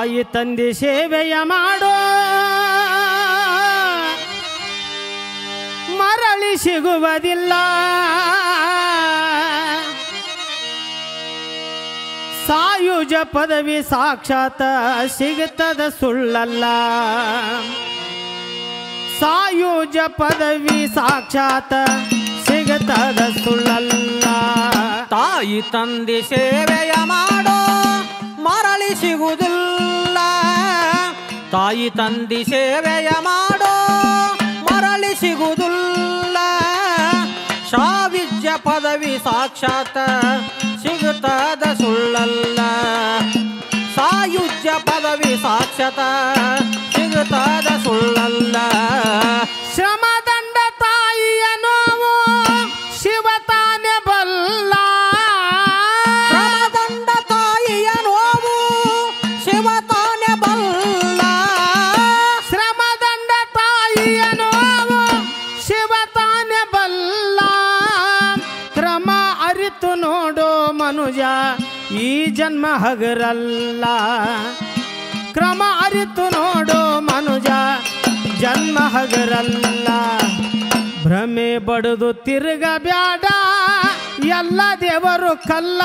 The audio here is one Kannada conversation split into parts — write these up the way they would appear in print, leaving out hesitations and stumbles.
ತಾಯಿ ತಂದೆ ಸೇವೆಯ ಮಾಡೋ ಮರಳಿ ಸಿಗುವುದಿಲ್ಲ. ಸಾಯುಜ ಪದವಿ ಸಾಕ್ಷಾತ್ ಸಿಗುತ್ತದ ಸುಳ್ಳಲ್ಲ. ಸಾಯುಜ ಪದವಿ ಸಾಕ್ಷಾತ್ ಸಿಗುತ್ತದ ಸುಳ್ಳಲ್ಲ. ತಾಯಿ ತಂದೆ ಸೇವೆಯ ಮಾಡೋ ಮರಳಿ ಸಿಗುವುದಿಲ್ಲ. ತಾಯಿ ತಂದೆ ಸೇವೆಯ ಮಾಡೋ ಮರಳಿ ಸಿಗುವುದಿಲ್ಲ. ಸಾವಿಜ್ಯ ಪದವಿ ಸಾಕ್ಷಾತ್ ಸಿಗುತ್ತದ ಸುಳ್ಳಲ್ಲ. ಸಾಯುಜ್ಯ ಪದವಿ ಸಾಕ್ಷಾತ್ ಸಿಗುತ್ತದ ಸುಳ್ಳಲ್ಲ. ಶ್ರಮದಂಡ ತಾಯಿಯ ನೋವು ಶಿವ ತಾನೆ ಬಲ್ಲ. ಶ್ರಮದಂಡ ತಾಯಿಯ ನೋವು ಶಿವ ತಾನೆ ಬಲ್ಲ. ಶ್ರಮದಂಡ ತಾಯಿಯ ನೋವು ಶಿವ ತಾನೆ ಬಲ್ಲ. ಕ್ರಮ ಅರಿತು ನೋಡೋ ಮನುಜ ಈ ಜನ್ಮ ಹಗರಲ್ಲ. ಕ್ರಮ ಅರಿತು ನೋಡೋ ಮನುಜ ಜನ್ಮ ಹಗರಲ್ಲ. ಭ್ರಮೆ ಬಡದು ತಿರುಗಬ್ಯಾಡ ಎಲ್ಲ ದೇವರು ಕಲ್ಲ.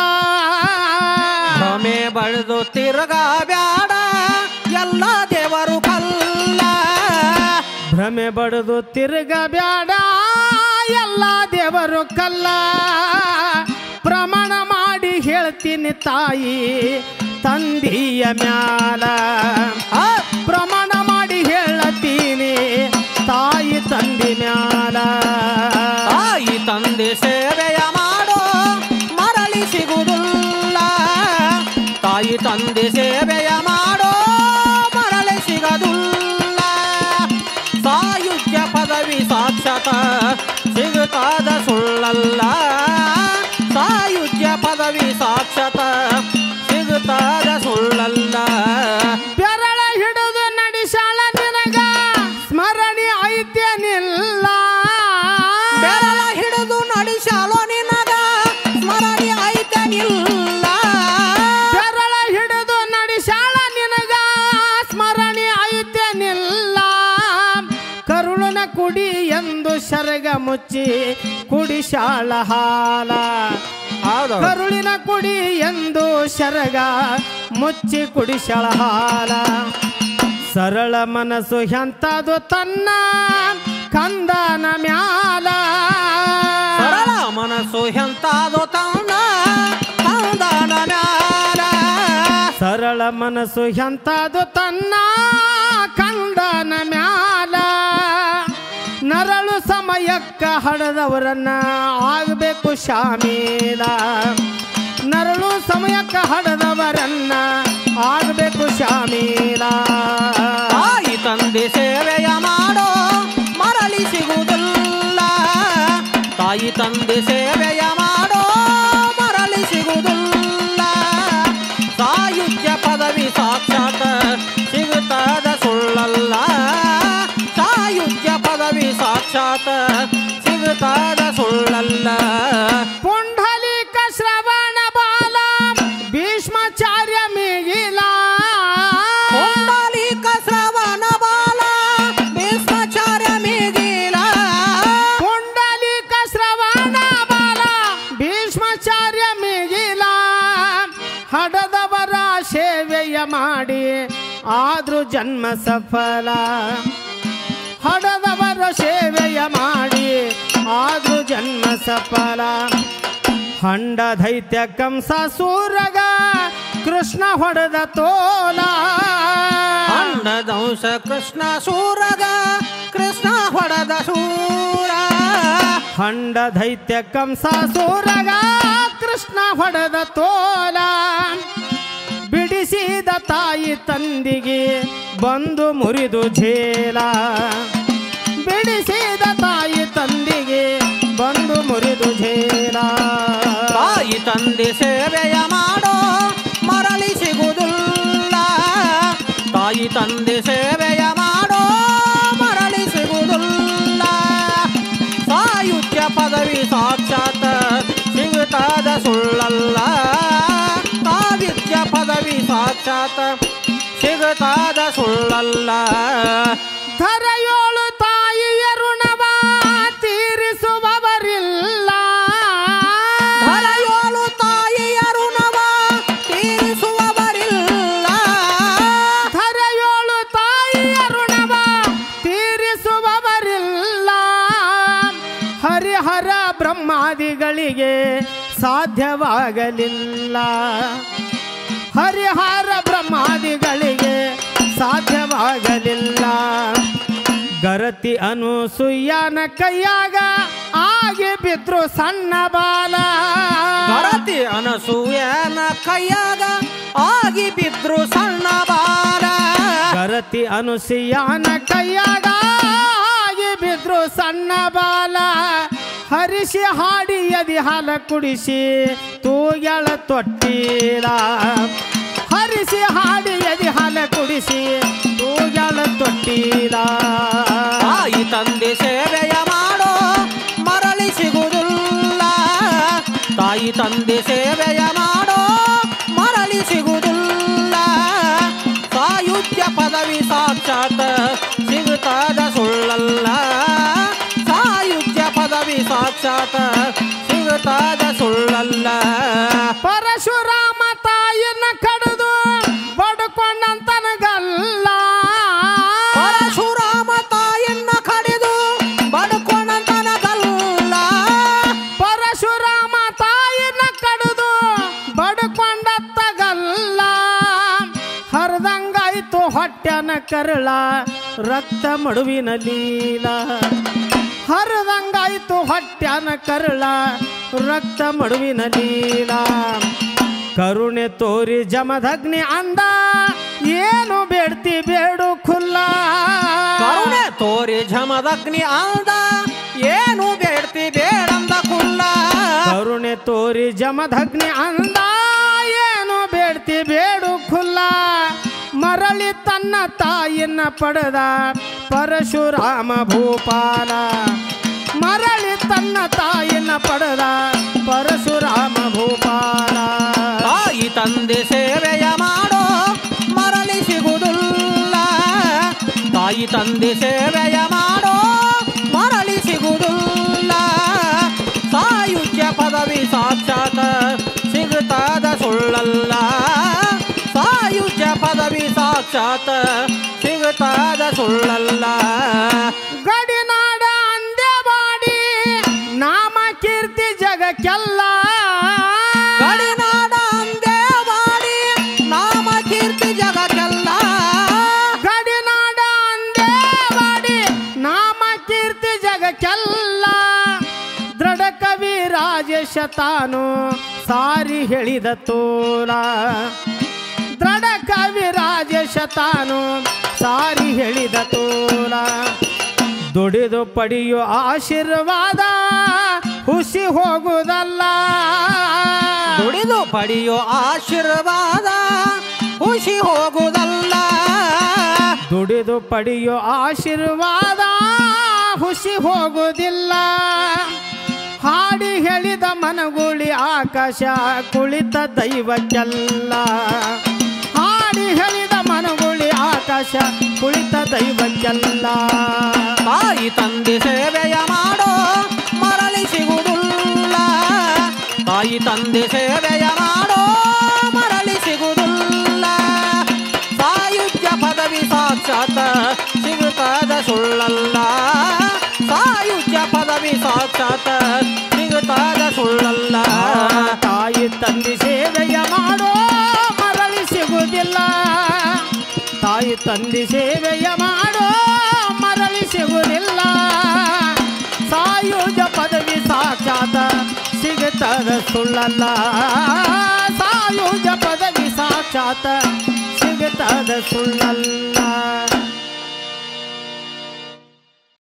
ಭ್ರಮೆ ಬಡದು ತಿರುಗಬ್ಯಾಡ ಎಲ್ಲ ದೇವರು ಕಲ್ಲ. ಭ್ರಮೆ ಬಡದು ತಿರುಗಬ್ಯಾಡ ಎಲ್ಲ ದೇವರು ಕಲ್ಲ. ಪ್ರಮಾಣ ಮಾಡಿ ಹೇಳ್ತೀನಿ ತಾಯಿ ತಂದೆಯ ಮ್ಯಾಲ. ಪ್ರಮಾಣ ಮಾಡಿ ಹೇಳತೀನಿ ತಾಯಿ ತಂದೆ ಮ್ಯಾಲ. ತಾಯಿ ತಂದೆ ಸೇವೆಯ ಮಾಡೋ ಮರಳಿ ಸಿಗುವುದಿಲ್ಲ. ತಾಯಿ ತಂದೆ ಸೇವೆಯ ಮಾಡೋ ಮರಳಿ ಸಿಗದುಲ್ಲ. ಸಾಯುಜ್ಯ ಪದವಿ ಸಾಕ್ಷಾತ್ ಸಿಗುತ್ತಾದ ಸುಳ್ಳಲ್ಲ. ಸಾಯುಜ್ಯ ಪದವಿ ಸಾಕ್ಷಾತ್ ಸಿಗುತ್ತಾದ ಸುಳ್ಳಲ್ಲ. ಬೆರಳ ಹಿಡಿದು ನಡೆಸಾಳ ನಿನಗ ಸ್ಮರಣೆ ಐತ್ಯನಿಲ್ಲ. ಬೆರಳ ಹಿಡಿದು ನಡೆಸಾಲೋ ನಿನಗ ಸ್ಮರಣೆ ಐತನಿಲ್ಲ. ಬೆರಳ ಹಿಡಿದು ನಡೆಸಾಳ ನಿನಗ ಸ್ಮರಣೆ ಐತ್ಯನಿಲ್ಲ. ಕರುಳನ ಕುಡಿ ಎಂದು ಸರಗ ಮುಚ್ಚಿ ಕುಡಿಸಾಳ ಹಾಲ. ಕರುಳಿನ ಕುಡಿ ಎಂದು ಸರಗ ಮುಚ್ಚಿ ಕುಡಿಸಾಳ ಹಾಲ. ಸರಳ ಮನಸ್ಸು ಎಂತದು ತನ್ನ ಕಂದನ ಮ್ಯಾಲ. ಸರಳ ಮನಸ್ಸು ಎಂತಾದು ತನ್ನ ಕಂದನ ಮ್ಯಾಲ. ಸರಳ ಮನಸ್ಸು ಎಂತದು ತನ್ನ ಕಂದನ ಮ್ಯಾಲ. ನರಳು ಸಮಯಕ್ಕ ಹಡದವರನ್ನ ಆಗಬೇಕು ಶಾಮೀಲ. ನರಳು ಸಮಯಕ್ಕ ಹಡದವರನ್ನ ಆಗಬೇಕು ಶಾಮೀಲ. ತಾಯಿ ತಂದೆ ಸೇವೆಯ ಮಾಡೋ ಮರಳಿ ಸಿಗುವುದಿಲ್ಲ. ತಾಯಿ ತಂದೆ ಸೇವೆಯ ಮಾಡೋ ಮರಳಿ ಸಿಗುವುದಿಲ್ಲ. ಸಾಯುಜ್ಯ ಪದವಿ ಸಾಕ್ಷಾತ್ ಸಿಗುತ್ತಾದ ಸುಳ್ಳಲ್ಲ. ಸಾಯುಜ್ಯ ಪದವಿ ಸಾಕ್ಷಾತ್ ಸಿಗುತ್ತಾದ ಸುಳ್ಳಲ್ಲ. ಪುಂಡಲೀಕ ಶ್ರವಣ ಬಾಲ ಭೀಷ್ಮಾಚಾರ್ಯ ಮಿಗಿಲ. ಪುಂಡಲೀಕ ಶ್ರವಣ ಬಾಲ ಭೀಷ್ಮಾಚಾರ್ಯ ಮಿಗಿಲ. ಪುಂಡಲೀಕ ಶ್ರವಣ ಬಾಲ ಭೀಷ್ಮಾಚಾರ್ಯ ಮಿಗಿಲ. ಹಡದವರ ಸೇವೆಯ ಮಾಡಿ ಆದ್ರೂ ಜನ್ಮ ಸಫಲ. ಹಡದವರ ಸೇವೆಯ ಮಾಡಿ ಆದ್ರೂ ಜನ್ಮ ಸಫಲ. ಹಂಡ ದೈತ್ಯ ಕಂಸ ಸೂರಗ ಕೃಷ್ಣ ಹೊಡೆದ ತೋಲ. ಹಂಡ ದಂಶ ಕೃಷ್ಣ ಸೂರಗ ಕೃಷ್ಣ ಹೊಡೆದ ಸೂರ. ಹಂಡ ದೈತ್ಯ ಕಂಸ ಸೂರಗ ಕೃಷ್ಣ ಹೊಡೆದ ತೋಲ. ಬಿಡಿಸಿದ ತಾಯಿ ತಂದಿಗೆ ಬಂದು ಮುರಿದು ಝೇಲ. ಬಿಡಿಸಿದ ತಾಯಿ ತಂದಿಗೆ ಬಂದು ಮುರಿದು ಝೇಲ. ತಾಯಿ ತಂದೆ ಸೇವೆಯ ಮಾಡೋ ಮರಳಿ ಸಿಗುವುದಿಲ್ಲ. ತಾಯಿ ತಂದೆ ಸೇವೆಯ ಮಾಡೋ ಮರಳಿ ಸಿಗುವುದಿಲ್ಲ. ಸಾಯುಜ್ಯ ಪದವಿ ಸಾಕ್ಷಾತ್ ಸಿಗುತ್ತಾದ ಸುಳ್ಳಲ್ಲ. ಸಾಯುಜ್ಯ ಪದವಿ ಸಾಕ್ಷಾತ್ ಸಿಗ ಸಿಗುತ್ತಾದ ಸುಳ್ಳಲ್ಲ. ಧರೆಯೋಳು ತಾಯಿಯ ಋಣವ ತೀರಿಸುವವರಿಲ್ಲ. ಧರೆಯೋಳು ತಾಯಿಯ ಋಣವ ತೀರಿಸುವವರಿಲ್ಲ. ಧರೆಯೋಳು ತಾಯಿಯ ಋಣವ ತೀರಿಸುವವರಿಲ್ಲ. ಹರಿಹರ ಬ್ರಹ್ಮಾದಿಗಳಿಗೆ ಸಾಧ್ಯವಾಗಲಿಲ್ಲ. ಹರಿಹರ ಬ್ರಹ್ಮಾದಿಗಳಿಗೆ ಸಾಧ್ಯವಾಗಲಿಲ್ಲ. ಗರತಿ ಅನುಸೂಯನ ಕೈಯಾಗ ಆಗಿ ಬಿದ್ರು ಸಣ್ಣ ಬಾಲ. ಗರತಿ ಅನಸೂಯನ ಕೈಯಾಗ ಆಗಿ ಬಿದ್ರು ಸಣ್ಣ ಬಾಲ. ಗರತಿ ಅನುಸೂಯನ ಕೈಯಾಗ ಆಗಿ ಬಿದ್ರು ಸಣ್ಣ ಬಾಲ. ಹರಿಸಿ ಹಾಡಿ ಎದಿ ಹಾಲ ಕುಡಿಸಿ ತೂಗ್ಯಾಳ ತೊಟ್ಟಿಲ. ಹರಿಸಿ ಹಾಡಿ ಎದಿ ಹಾಲ ಕುಡಿಸಿ ತೂಗ್ಯಾಳ ತೊಟ್ಟಿಲ. ತಾಯಿ ತಂದೆ ಸೇವೆಯ ಮಾಡೋ ಮರಳಿ ಸಿಗುವುದಿಲ್ಲ. ತಾಯಿ ತಂದೆ ಸೇವೆಯ ಮಾಡೋ ಮರಳಿ ಸಿಗುವುದಿಲ್ಲ. ಸಾಯುಜ್ಯ ಪದವಿ ಸಾಕ್ಷಾತ್ ಸಿಗುತ್ತಾದ ಸುಳ್ಳಲ್ಲ. ಸಾಯುಜ್ಯ ಪದವಿ ಸಾಕ್ಷಾತ್ ಸಿಗುತ್ತಾದ ಸುಳ್ಳಲ್ಲ. ಪರಶುರಾಮ ತಾಯಿನ ಕಡಿದು ಬಡ್ಕೊಂಡಂತನಗಲ್ಲ. ಪರಶುರಾಮ ತಾಯಿನ ಕಡಿದು ಬಡ್ಕೊಂಡಂತನಗಲ್ಲ. ಪರಶುರಾಮ ತಾಯಿನ ಕಡಿದು ಬಡ್ಕೊಂಡತ್ತಗಲ್ಲ. ಹರಿದಂಗಾಯ್ತು ಹೊಟ್ಟೆನ ಕರಳ ರಕ್ತ ಮಡುವಿನ ಲೀಲ. ಹರಿದಂಗಾಯ್ತು ಹೊಟ್ಟೆನ ಕರಳ ರಕ್ತ ಮಡುವಿನ ಲೀಲ. ಕರುಣೆ ತೋರಿ ಜಮದಗ್ನಿ ಅಂದ ಏನು ಬೇಡ್ತಿ ಬೇಡು ಖುಲ್ಲ. ಕರುಣೆ ತೋರಿ ಜಮದಗ್ನಿ ಅಂದ ಏನು ಬೇಡ್ತಿ ಬೇಡಂದ ಕುಲ್ಲ. ಕರುಣೆ ತೋರಿ ಜಮದಗ್ನಿ ಅಂದ ಏನು ಬೇಡ್ತಿ ಬೇಡು ಖುಲ್ಲ. ಮರಳಿ ತನ್ನ ತಾಯಿನ ಪಡೆದ ಪರಶುರಾಮ ಭೂಪಾಲ. ಮರಳಿ ತನ್ನ ತಾಯಿನ ಪಡೆದ ಪರಶುರಾಮ ಭೂಪಾಲ. ತಾಯಿ ತಂದೆ ಸೇವೆಯ ಮಾಡೋ ಮರಳಿ ಸಿಗುವುದಿಲ್ಲ. ತಾಯಿ ತಂದೆ ಸೇವೆಯ ಮಾಡೋ ಮರಳಿ ಸಿಗುವುದಿಲ್ಲ. ಸಾಯುಜ್ಯ ಪದವಿ ಸಾಕ್ಷಾತ್ ಸಿಗುತ್ತಾದ ಸುಳ್ಳಲ್ಲ. ಸಾಯುಜ್ಯ ಪದವಿ ಸಾಕ್ಷಾತ್ ಸಿಗುತ್ತಾದ ಸುಳ್ಳಲ್ಲ. ಗಡಿನಾಡ ಅಂದೆವಾಡಿ ನಾಮ ಕೀರ್ತಿ ಜಗಕ್ಕೆಲ್ಲ. ಗಡಿನಾಡ ಅಂದೇವಾಡಿ ನಾಮ ಕೀರ್ತಿ ಜಗಕ್ಕೆಲ್ಲ. ಗಡಿನಾಡ ಅಂದೆವಾಡಿ ನಾಮ ಕೀರ್ತಿ ಜಗಕ್ಕೆಲ್ಲ. ದೃಢ ಕವಿ ರಾಜೇಶ ತಾನು ಸಾರಿ ಹೇಳಿದ ತೋಲ. ದೃಢ ಕವಿ ರಾಜೇಶ ತಾನು ಸಾರಿ ಹೇಳಿದ ತೋಲ. ದುಡಿದು ಪಡೆಯೋ ಆಶೀರ್ವಾದ ಹುಸಿ ಹೋಗುವುದಲ್ಲ. ದುಡಿದು ಪಡೆಯೋ ಆಶೀರ್ವಾದ ಖುಷಿ ಹೋಗುವುದಲ್ಲ. ದುಡಿದು ಪಡೆಯೋ ಆಶೀರ್ವಾದ ಹುಸಿ ಹೋಗುವುದಿಲ್ಲ. ಹಾಡಿ ಹೇಳಿದ ಮನಗುಳಿ ಆಕಾಶ ಕುಳಿತ ದೈವಕ್ಕೆಲ್ಲ. ಹಾಡಿ ಹೇಳಿದ ಮನಗುಳಿ ಆಕಾಶ ಕುಳಿತ ದೈವಕ್ಕೆಲ್ಲ. ತಾಯಿ ತಂದೆ ಸೇವೆಯ ಮಾಡೋ ಮರಳಿ ಸಿಗುವುದಿಲ್ಲ. ತಾಯಿ ತಂದೆ ಸೇವೆಯ ಮಾಡೋ ಮರಳಿ ಸಿಗುವುದಿಲ್ಲ. ಸಾಯುಜ್ಯ ಪದವಿ ಸಾಕ್ಷಾತ್ ಸಿಗುತ್ತಾದ ಸುಳ್ಳಲ್ಲ. ಸಾಯುಜ್ಯ ಪದವಿ ಸಾಕ್ಷಾತ್ ಸಿಗುತ್ತಾದ ಸುಳ್ಳಲ್ಲ. ತಾಯಿ ತಂದೆ ಸೇವೆಯ ಮಾಡೋ ಮರಳಿ ಸಿಗುವುದಿಲ್ಲ. ತಾಯಿ ತಂದೆ ಸೇವೆಯ ಮಾಡೋ ಮರಳಿ ಸಿಗುವುದಿಲ್ಲ. ಸಾಯುಜ ಪದವಿ ಸಾಕ್ಷಾತ್ ಸಿಗುತ್ತದ ಸುಳ್ಳಲ್ಲ. ಸಾಯುಜ ಪದವಿ ಸಾಕ್ಷಾತ್ ಸಿಗುತ್ತದ ಸುಳ್ಳಲ್ಲ.